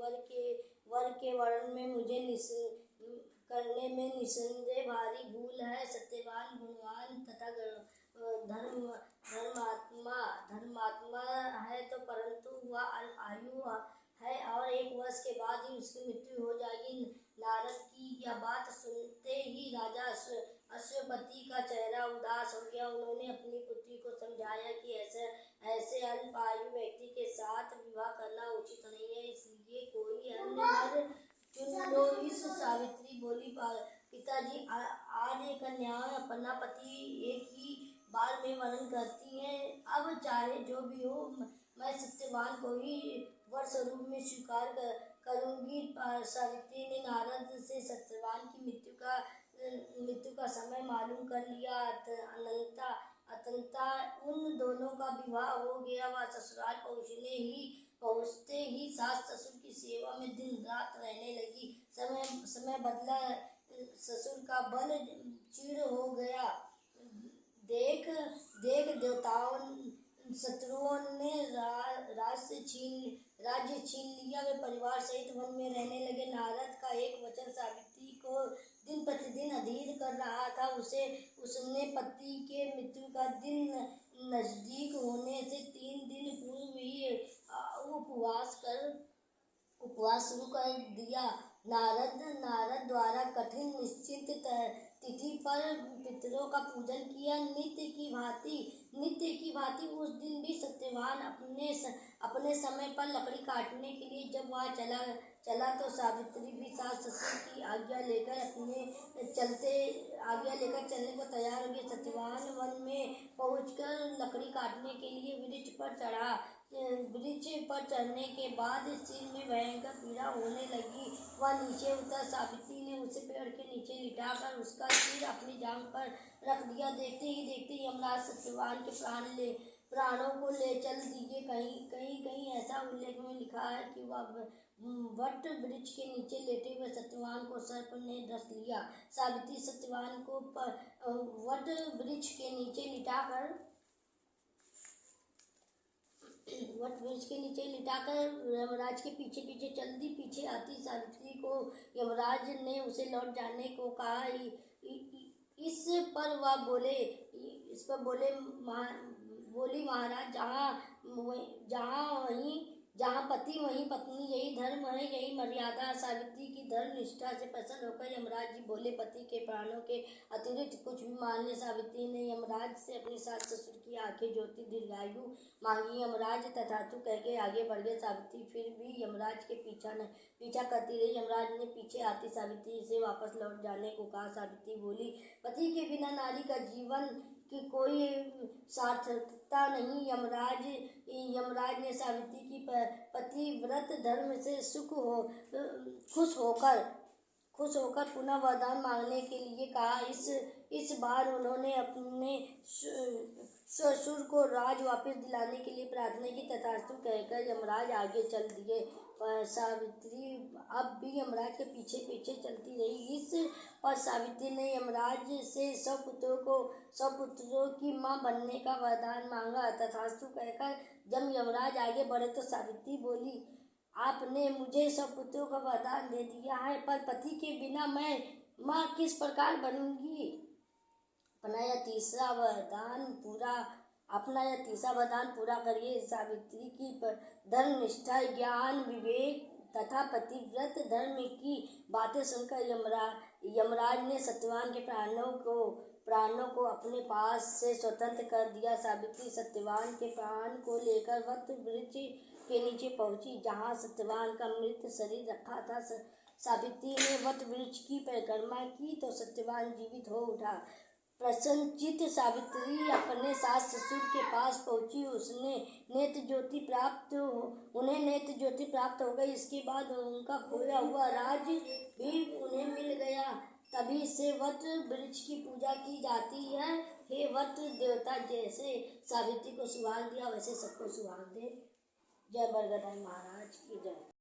वर के वर्ण में मुझे करने में निस्संदेह भारी भूल है। सत्यवान गुणवान तथा धर्मात्मा है तो परंतु वह अल्प आयु है और 1 वर्ष के बाद ही उसकी मृत्यु हो जाएगी। नारद की यह बात सुनते ही राजा अश्वपति का चेहरा उदास हो गया। उन्होंने अपनी पुत्री को समझाया कि ऐसे अल्प आयु व्यक्ति के साथ विवाह करना उचित नहीं है, इसलिए कोई अन्य वर चुन लो। इस सावित्री बोली, पिताजी आज ये कन्याएं अपना पति एक ही बार में वर्ण करती हैं। अब चाहे जो भी हो, मैं सत्यवान को ही वर स्वरूप में स्वीकार करूंगी। सावित्री ने नारद से सत्यवान की मृत्यु का समय मालूम कर लिया। अतंता उन दोनों का विवाह हो गया। वह ससुराल पहुँचते ही सास ससुर की सेवा में दिन रात रहने लगी। समय बदला, ससुर का बल क्षीण हो गया। देख देवताओं शत्रुओं ने राज्य छीन लिया। वे परिवार सहित वन में रहने लगे। नारद का एक वचन सावित्री को दिन प्रतिदिन अधीर कर रहा था। उसने पति के मृत्यु का दिन नजदीक होने से 3 दिन पूर्व ही उपवास शुरू कर दिया। नारद द्वारा कठिन निश्चित तिथि पर पितरों का पूजन किया। नित्य की भांति उस दिन भी सत्यवान अपने समय पर लकड़ी काटने के लिए जब वहाँ चला तो सावित्री भी सास ससुर की आज्ञा लेकर चलने को तैयार हो गई। सत्यवान वन में पहुंचकर लकड़ी काटने के लिए वृक्ष पर चढ़ा। वृक्ष पर चढ़ने के बाद सिर में भयंकर पीड़ा होने लगी। वह नीचे उतर। सावित्री ने उसे पेड़ के नीचे लिटाकर उसका सिर अपनी जांघ पर रख दिया। देखते ही यमराज सत्यवान के प्राणों को ले चल दिए। कहीं ऐसा उल्लेख में लिखा है कि वह वट वृक्ष के नीचे लेटे हुए सत्यवान को सर्प ने डस लिया। सावित्री सत्यवान को वट वृक्ष के नीचे लिटाकर यमराज के पीछे चल दी। पीछे आती सावित्री को यमराज ने उसे लौट जाने को कहा। इस पर बोली, महाराज, जहाँ पति वहीं पत्नी, यही धर्म है, यही मर्यादा। सावित्री की धर्म निष्ठा से प्रसन्न होकर यमराज जी बोले, पति के प्राणों के अतिरिक्त कुछ भी मांगने। सावित्री ने यमराज से अपनी सास ससुर की आंखें ज्योति दीर्घायु मांगी। यमराज तथास्तु कह के आगे बढ़ गए। सावित्री फिर भी यमराज के पीछा करती रही। यमराज ने पीछे आती सावित्री से वापस लौट जाने को कहा। सावित्री बोली, पति के बिना नारी का जीवन की कोई सार्थकता नहीं। यमराज ने सावित्री की पतिव्रत धर्म से खुश होकर पुनः वरदान मांगने के लिए कहा। इस बार उन्होंने अपने ससुर को राज वापस दिलाने के लिए प्रार्थना की। तथास्तु कहकर यमराज आगे चल दिए। सावित्री अब भी यमराज के पीछे चलती रही। इस पर सावित्री ने यमराज से सब पुत्रों की मां बनने का वरदान मांगा। तथास्तु कहकर जब यमराज आगे बढ़े तो सावित्री बोली, आपने मुझे सब पुत्रों का वरदान दे दिया है, पर पति के बिना मैं मां किस प्रकार बनूंगी। अपना यह तीसरा वरदान पूरा करिए। सावित्री की धर्म निष्ठा, ज्ञान, विवेक तथा पतिव्रत धर्म की बातें सुनकर यमराज ने सत्यवान के प्राणों को अपने पास से स्वतंत्र कर दिया। सावित्री सत्यवान के प्राण को लेकर वट वृक्ष के नीचे पहुंची, जहां सत्यवान का मृत शरीर रखा था। सावित्री ने वट वृक्ष की परिक्रमा की तो सत्यवान जीवित हो उठा। प्रसन्नचित्त सावित्री अपने सास ससुर के पास पहुंची। उन्हें नेत्र ज्योति प्राप्त हो गई। इसके बाद उनका खोया हुआ राज भी उन्हें मिल गया। तभी से वट वृक्ष की पूजा की जाती है। हे वट देवता, जैसे सावित्री को सुहाग दिया वैसे सबको सुहाग दे। जय बरगद महाराज की जय।